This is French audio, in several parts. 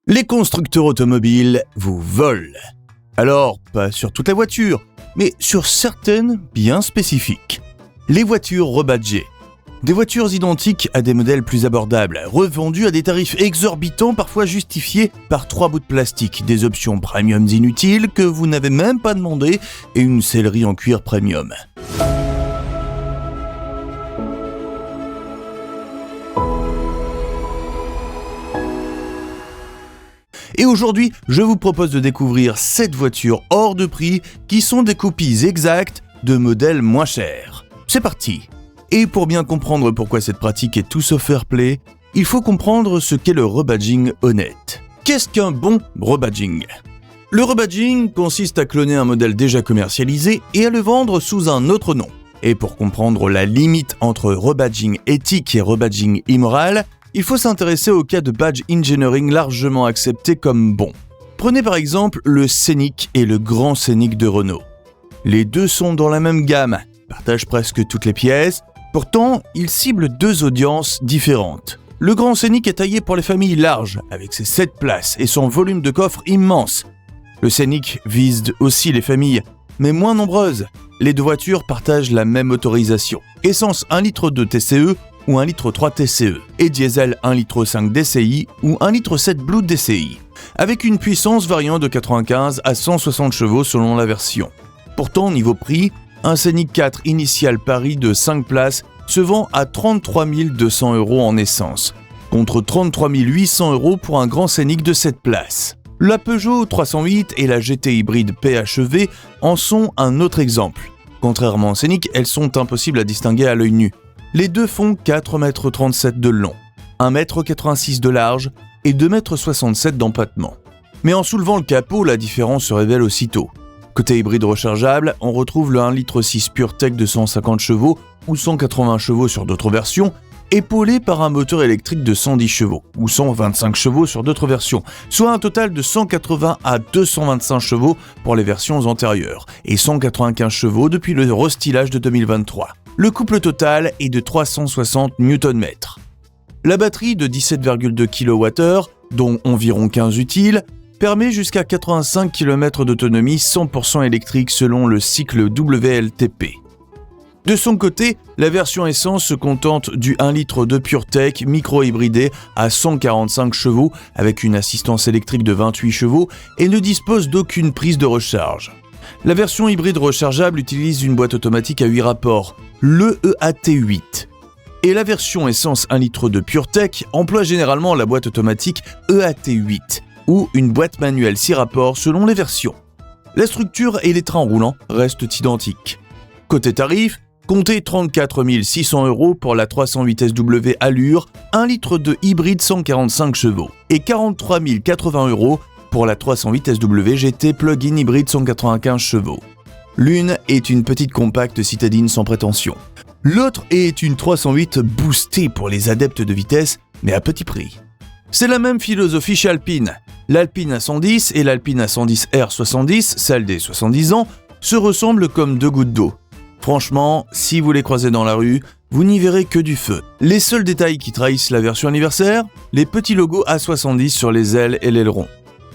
Les constructeurs automobiles vous volent. Alors, pas sur toute la voiture, mais sur certaines bien spécifiques. Les voitures rebadgées. Des voitures identiques à des modèles plus abordables, revendues à des tarifs exorbitants, parfois justifiés par 3 bouts de plastique, des options premium inutiles que vous n'avez même pas demandé et une sellerie en cuir premium. Et aujourd'hui, je vous propose de découvrir 7 voitures hors de prix qui sont des copies exactes de modèles moins chers. C'est parti! Et pour bien comprendre pourquoi cette pratique est tout sauf fair play, il faut comprendre ce qu'est le rebadging honnête. Qu'est-ce qu'un bon rebadging? Le rebadging consiste à cloner un modèle déjà commercialisé et à le vendre sous un autre nom. Et pour comprendre la limite entre rebadging éthique et rebadging immoral, il faut s'intéresser au cas de badge engineering largement accepté comme bon. Prenez par exemple le Scénic et le Grand Scénic de Renault. Les deux sont dans la même gamme, partagent presque toutes les pièces, pourtant ils ciblent deux audiences différentes. Le Grand Scénic est taillé pour les familles larges, avec ses 7 places et son volume de coffre immense. Le Scénic vise aussi les familles, mais moins nombreuses. Les deux voitures partagent la même motorisation. Essence 1,2 litre TCE ou 1,3 litre TCE, et diesel 1,5 litre DCI ou 1,7 litre Blue DCI, avec une puissance variant de 95 à 160 chevaux selon la version. Pourtant, niveau prix, un Scénic 4 initial Paris de 5 places se vend à 33 200 € en essence, contre 33 800 € pour un Grand Scénic de 7 places. La Peugeot 308 et la GT hybride PHEV en sont un autre exemple. Contrairement au Scénic, elles sont impossibles à distinguer à l'œil nu. Les deux font 4,37 m de long, 1,86 m de large et 2,67 m d'empattement. Mais en soulevant le capot, la différence se révèle aussitôt. Côté hybride rechargeable, on retrouve le 1,6 litre PureTech de 150 chevaux ou 180 chevaux sur d'autres versions, épaulé par un moteur électrique de 110 chevaux ou 125 chevaux sur d'autres versions, soit un total de 180 à 225 chevaux pour les versions antérieures et 195 chevaux depuis le restylage de 2023. Le couple total est de 360 Nm. La batterie de 17,2 kWh, dont environ 15 utiles, permet jusqu'à 85 km d'autonomie 100% électrique selon le cycle WLTP. De son côté, la version essence se contente du 1 litre de PureTech micro-hybridé à 145 chevaux avec une assistance électrique de 28 chevaux et ne dispose d'aucune prise de recharge. La version hybride rechargeable utilise une boîte automatique à 8 rapports, le EAT8. Et la version essence 1 litre de PureTech emploie généralement la boîte automatique EAT8 ou une boîte manuelle 6 rapports selon les versions. La structure et les trains roulants restent identiques. Côté tarif, comptez 34 600 € pour la 308 SW Allure 1 litre de hybride 145 chevaux et 43 080 € pour la 308 SW GT plug-in hybride 195 chevaux. L'une est une petite compacte citadine sans prétention. L'autre est une 308 boostée pour les adeptes de vitesse, mais à petit prix. C'est la même philosophie chez Alpine. L'Alpine A110 et l'Alpine A110 R70, celle des 70 ans, se ressemblent comme deux gouttes d'eau. Franchement, si vous les croisez dans la rue, vous n'y verrez que du feu. Les seuls détails qui trahissent la version anniversaire, les petits logos A70 sur les ailes et l'aileron,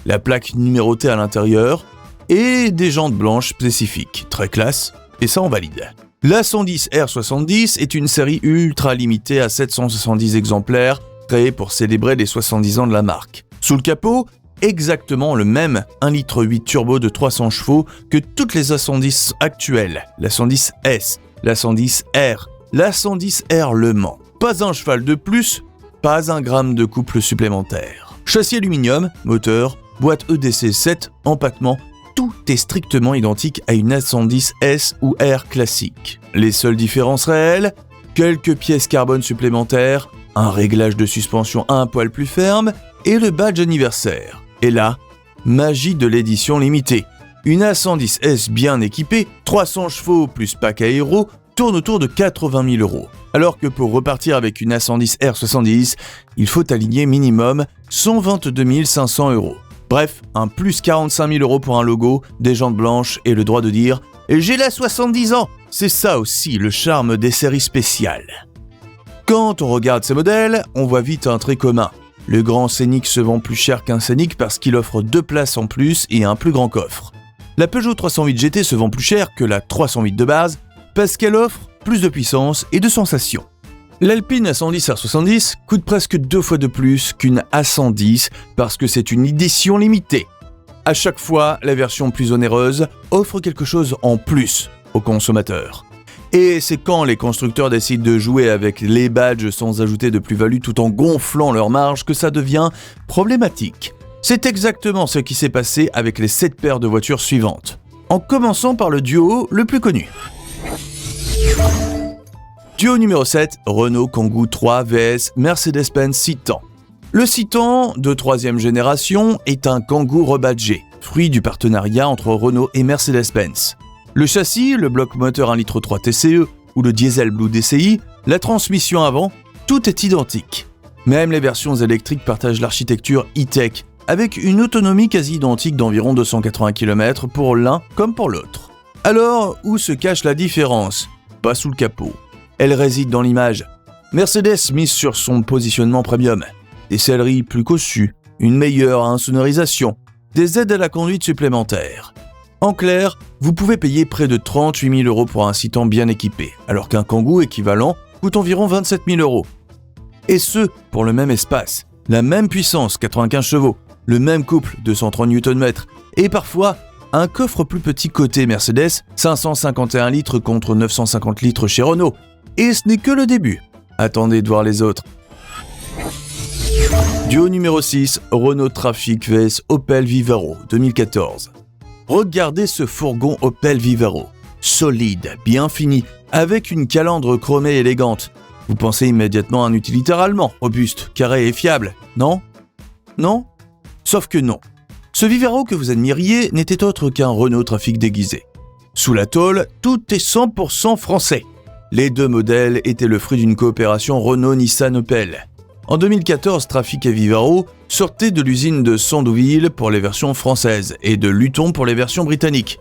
la plaque numérotée à l'intérieur et des jantes blanches spécifiques. Très classe, et ça on valide. La 110 R70 est une série ultra limitée à 770 exemplaires, créée pour célébrer les 70 ans de la marque. Sous le capot, exactement le même 1,8 litre turbo de 300 chevaux que toutes les A110 actuelles, la 110S, la 110R, la 110R Le Mans. Pas un cheval de plus, pas un gramme de couple supplémentaire. Châssis aluminium, moteur, boîte EDC 7, empattement, tout est strictement identique à une A110S ou R classique. Les seules différences réelles, quelques pièces carbone supplémentaires, un réglage de suspension un poil plus ferme et le badge anniversaire. Et là, magie de l'édition limitée. Une A110S bien équipée, 300 chevaux plus pack aéro, tourne autour de 80 000 €. Alors que pour repartir avec une A110 R70, il faut aligner minimum 122 500 €. Bref, un plus 45 000 € pour un logo, des jantes blanches et le droit de dire « J'ai la 70 ans !» C'est ça aussi le charme des séries spéciales. Quand on regarde ces modèles, on voit vite un trait commun. Le grand Scénic se vend plus cher qu'un Scénic parce qu'il offre 2 places en plus et un plus grand coffre. La Peugeot 308 GT se vend plus cher que la 308 de base parce qu'elle offre plus de puissance et de sensations. L'Alpine A110 R70 coûte presque 2 fois de plus qu'une A110 parce que c'est une édition limitée. À chaque fois, la version plus onéreuse offre quelque chose en plus aux consommateurs. Et c'est quand les constructeurs décident de jouer avec les badges sans ajouter de plus-value tout en gonflant leur marge que ça devient problématique. C'est exactement ce qui s'est passé avec les 7 paires de voitures suivantes. En commençant par le duo le plus connu. Duo numéro 7, Renault Kangoo 3 vs Mercedes-Benz Citan. Le Citan, de 3e génération, est un Kangoo rebadgé, fruit du partenariat entre Renault et Mercedes-Benz. Le châssis, le bloc moteur 1,3 litre TCE ou le diesel Blue DCI, la transmission avant, tout est identique. Même les versions électriques partagent l'architecture e-tech, avec une autonomie quasi identique d'environ 280 km pour l'un comme pour l'autre. Alors, où se cache la différence ? Pas sous le capot. Elle réside dans l'image. Mercedes mise sur son positionnement premium. Des selleries plus cossues, une meilleure insonorisation, des aides à la conduite supplémentaires. En clair, vous pouvez payer près de 38 000 € pour un Citan bien équipé, alors qu'un Kangoo équivalent coûte environ 27 000 €. Et ce, pour le même espace, la même puissance, 95 chevaux, le même couple, 230 Nm, et parfois un coffre plus petit côté Mercedes, 551 litres contre 950 litres chez Renault. Et ce n'est que le début. Attendez de voir les autres. Duo numéro 6, Renault Trafic vs Opel Vivaro 2014. Regardez ce fourgon Opel Vivaro. Solide, bien fini, avec une calandre chromée élégante. Vous pensez immédiatement à un utilitaire allemand, robuste, carré et fiable, non ? Non ? Sauf que non. Ce Vivaro que vous admiriez n'était autre qu'un Renault Trafic déguisé. Sous la tôle, tout est 100% français. Les 2 modèles étaient le fruit d'une coopération Renault-Nissan-Opel. En 2014, Trafic et Vivaro sortaient de l'usine de Sandouville pour les versions françaises et de Luton pour les versions britanniques.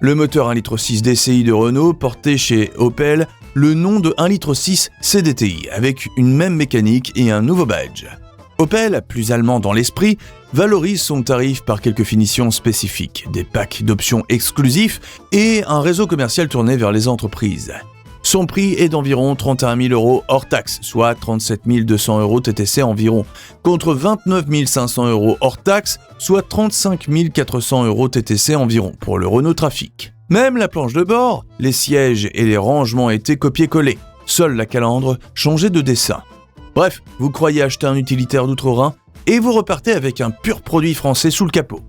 Le moteur 1,6 litre DCI de Renault portait chez Opel le nom de 1,6 litre CDTI avec une même mécanique et un nouveau badge. Opel, plus allemand dans l'esprit, valorise son tarif par quelques finitions spécifiques, des packs d'options exclusifs et un réseau commercial tourné vers les entreprises. Son prix est d'environ 31 000 € hors taxe, soit 37 200 € TTC environ, contre 29 500 € hors taxe, soit 35 400 € TTC environ pour le Renault Trafic. Même la planche de bord, les sièges et les rangements étaient copiés-collés, seule la calandre changeait de dessin. Bref, vous croyez acheter un utilitaire d'outre-Rhin et vous repartez avec un pur produit français sous le capot.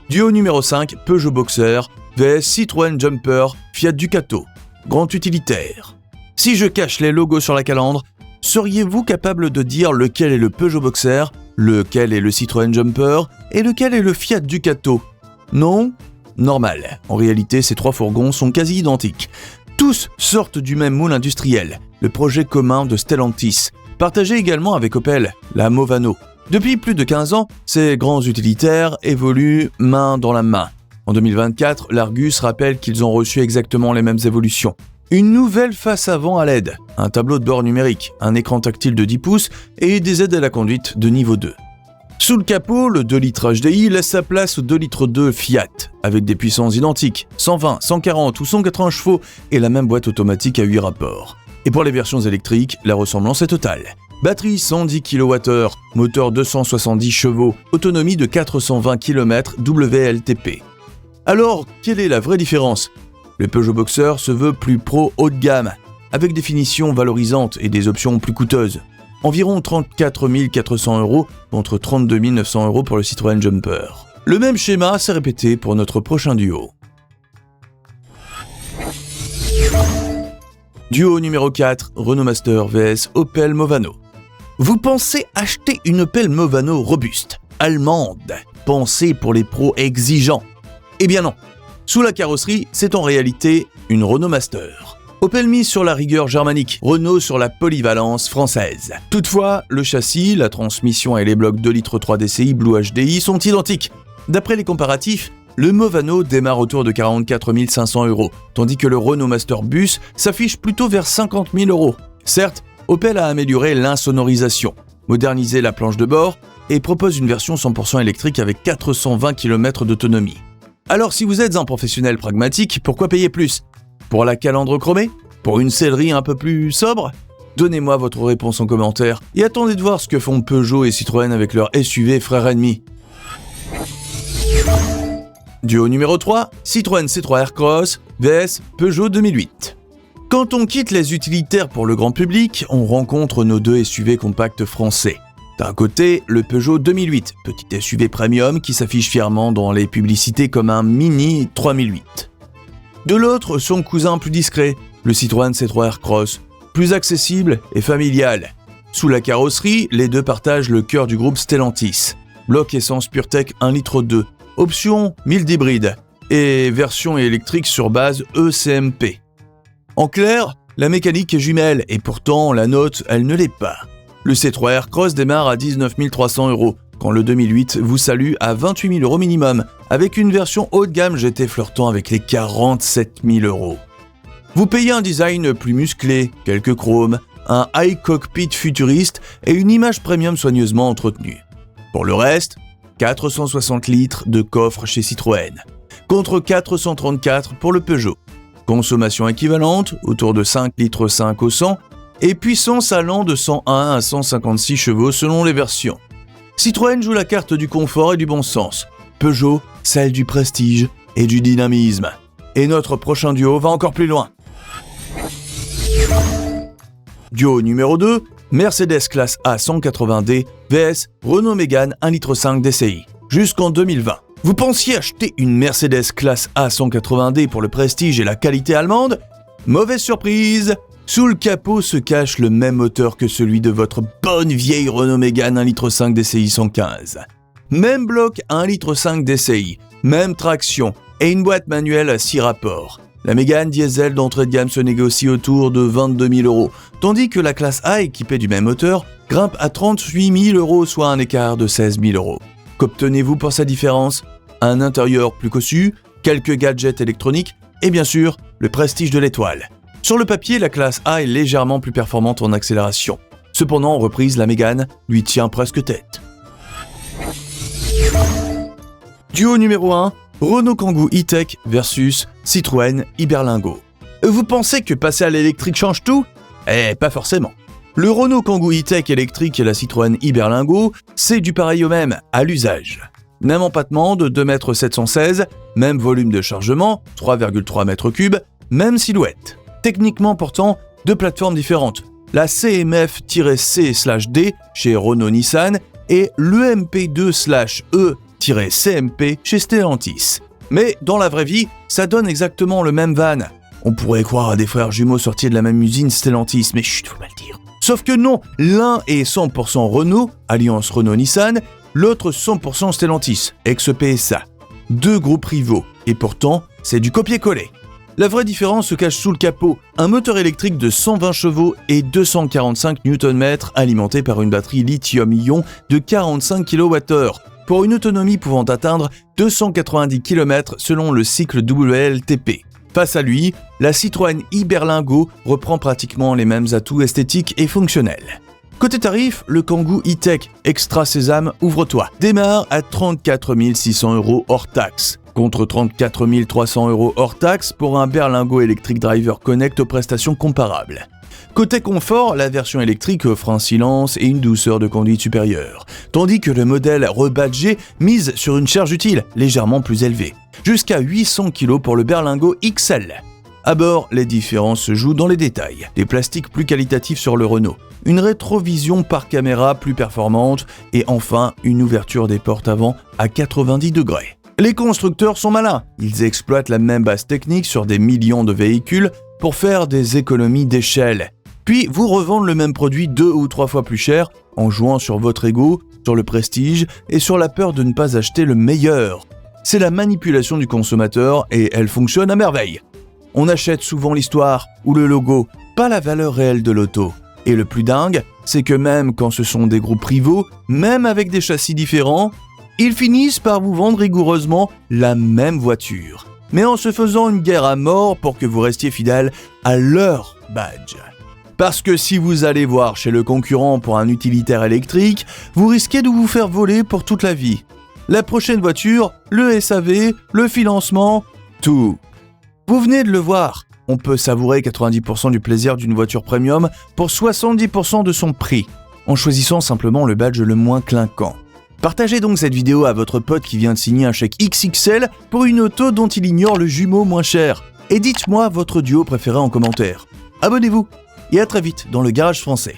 Duo numéro 5, Peugeot Boxer vs Citroën Jumper Fiat Ducato, grand utilitaire. Si je cache les logos sur la calandre, seriez-vous capable de dire lequel est le Peugeot Boxer, lequel est le Citroën Jumper et lequel est le Fiat Ducato ? Non ? Normal. En réalité, ces 3 fourgons sont quasi identiques. Tous sortent du même moule industriel, le projet commun de Stellantis, partagé également avec Opel, la Movano. Depuis plus de 15 ans, ces grands utilitaires évoluent main dans la main. En 2024, l'Argus rappelle qu'ils ont reçu exactement les mêmes évolutions. Une nouvelle face avant à LED, un tableau de bord numérique, un écran tactile de 10 pouces et des aides à la conduite de niveau 2. Sous le capot, le 2 litres HDI laisse sa place au 2 litres 2 Fiat, avec des puissances identiques, 120, 140 ou 180 chevaux et la même boîte automatique à 8 rapports. Et pour les versions électriques, la ressemblance est totale. Batterie 110 kWh, moteur 270 chevaux, autonomie de 420 km WLTP. Alors, quelle est la vraie différence ? Le Peugeot Boxer se veut plus pro haut de gamme, avec des finitions valorisantes et des options plus coûteuses. Environ 34 400 € contre 32 900 € pour le Citroën Jumper. Le même schéma s'est répété pour notre prochain duo. Duo numéro 4, Renault Master vs Opel Movano. Vous pensez acheter une Opel Movano robuste, allemande, pensée pour les pros exigeants ? Eh bien non. Sous la carrosserie, c'est en réalité une Renault Master. Opel mise sur la rigueur germanique, Renault sur la polyvalence française. Toutefois, le châssis, la transmission et les blocs 2 litres 3 DCI Blue HDI sont identiques. D'après les comparatifs, le Movano démarre autour de 44 500 €, tandis que le Renault Master Bus s'affiche plutôt vers 50 000 €. Certes, Opel a amélioré l'insonorisation, modernisé la planche de bord et propose une version 100% électrique avec 420 km d'autonomie. Alors si vous êtes un professionnel pragmatique, pourquoi payer plus? Pour la calandre chromée? Pour une sellerie un peu plus sobre? Donnez-moi votre réponse en commentaire et attendez de voir ce que font Peugeot et Citroën avec leur SUV frère ennemi. Duo numéro 3, Citroën C3 Aircross vs Peugeot 2008. Quand on quitte les utilitaires pour le grand public, on rencontre nos deux SUV compacts français. D'un côté, le Peugeot 2008, petit SUV premium qui s'affiche fièrement dans les publicités comme un mini 3008. De l'autre, son cousin plus discret, le Citroën C3 Aircross, plus accessible et familial. Sous la carrosserie, les deux partagent le cœur du groupe Stellantis. Bloc essence PureTech 1,2 litre, option mild hybride et version électrique sur base ECMP. En clair, la mécanique est jumelle et pourtant la note, elle ne l'est pas. Le C3 Aircross démarre à 19 300 €, quand le 2008 vous salue à 28 000 € minimum, avec une version haut de gamme GT flirtant avec les 47 000 €. Vous payez un design plus musclé, quelques chromes, un high cockpit futuriste et une image premium soigneusement entretenue. Pour le reste, 460 litres de coffre chez Citroën, contre 434 pour le Peugeot. Consommation équivalente, autour de 5 litres 5 au 100, et puissance allant de 101 à 156 chevaux selon les versions. Citroën joue la carte du confort et du bon sens. Peugeot, celle du prestige et du dynamisme. Et notre prochain duo va encore plus loin. Duo numéro 2, Mercedes classe A 180D vs Renault Mégane 1,5 litre DCI, jusqu'en 2020. Vous pensiez acheter une Mercedes classe A 180D pour le prestige et la qualité allemande? Mauvaise surprise! Sous le capot se cache le même moteur que celui de votre bonne vieille Renault Mégane 1,5 litre DCI 115. Même bloc 1,5 litre DCI, même traction et une boîte manuelle à 6 rapports. La Mégane diesel d'entrée de gamme se négocie autour de 22 000 €, tandis que la classe A équipée du même moteur grimpe à 38 000 €, soit un écart de 16 000 €. Qu'obtenez-vous pour sa différence? Un intérieur plus cossu, quelques gadgets électroniques et bien sûr le prestige de l'étoile. Sur le papier, la classe A est légèrement plus performante en accélération. Cependant, en reprise, la Mégane lui tient presque tête. Duo numéro 1, Renault Kangoo E-Tech versus Citroën Iberlingo. Vous pensez que passer à l'électrique change tout? Eh, pas forcément. Le Renault Kangoo E-Tech électrique et la Citroën Iberlingo, c'est du pareil au même, à l'usage. Même empattement de 2,716 m, même volume de chargement, 3,3 m3, même silhouette. Techniquement pourtant, deux plateformes différentes, la CMF-C/D chez Renault-Nissan et l'EMP2/E-CMP chez Stellantis. Mais dans la vraie vie, ça donne exactement le même van. On pourrait croire à des frères jumeaux sortis de la même usine Stellantis, mais chut, faut pas le dire. Sauf que non, l'un est 100% Renault, alliance Renault-Nissan, l'autre 100% Stellantis, ex-PSA. Deux groupes rivaux, et pourtant, c'est du copier-coller. La vraie différence se cache sous le capot, un moteur électrique de 120 chevaux et 245 Nm alimenté par une batterie lithium-ion de 45 kWh, pour une autonomie pouvant atteindre 290 km selon le cycle WLTP. Face à lui, la Citroën Iberlingo reprend pratiquement les mêmes atouts esthétiques et fonctionnels. Côté tarif, le Kangoo E-Tech Extra Sésame ouvre-toi démarre à 34 600 € hors taxe, contre 34 300 € hors taxe pour un Berlingo Electric Driver Connect aux prestations comparables. Côté confort, la version électrique offre un silence et une douceur de conduite supérieure, tandis que le modèle rebadgé mise sur une charge utile légèrement plus élevée, jusqu'à 800 kg pour le Berlingo XL. À bord, les différences se jouent dans les détails. Des plastiques plus qualitatifs sur le Renault, une rétrovision par caméra plus performante et enfin une ouverture des portes avant à 90 degrés. Les constructeurs sont malins, ils exploitent la même base technique sur des millions de véhicules pour faire des économies d'échelle. Puis vous revendent le même produit 2 ou 3 fois plus cher en jouant sur votre ego, sur le prestige et sur la peur de ne pas acheter le meilleur. C'est la manipulation du consommateur et elle fonctionne à merveille. On achète souvent l'histoire ou le logo, pas la valeur réelle de l'auto. Et le plus dingue, c'est que même quand ce sont des groupes rivaux, même avec des châssis différents, ils finissent par vous vendre rigoureusement la même voiture, mais en se faisant une guerre à mort pour que vous restiez fidèle à leur badge. Parce que si vous allez voir chez le concurrent pour un utilitaire électrique, vous risquez de vous faire voler pour toute la vie. La prochaine voiture, le SAV, le financement, tout. Vous venez de le voir, on peut savourer 90% du plaisir d'une voiture premium pour 70% de son prix, en choisissant simplement le badge le moins clinquant. Partagez donc cette vidéo à votre pote qui vient de signer un chèque XXL pour une auto dont il ignore le jumeau moins cher. Et dites-moi votre duo préféré en commentaire. Abonnez-vous et à très vite dans le Garage Français.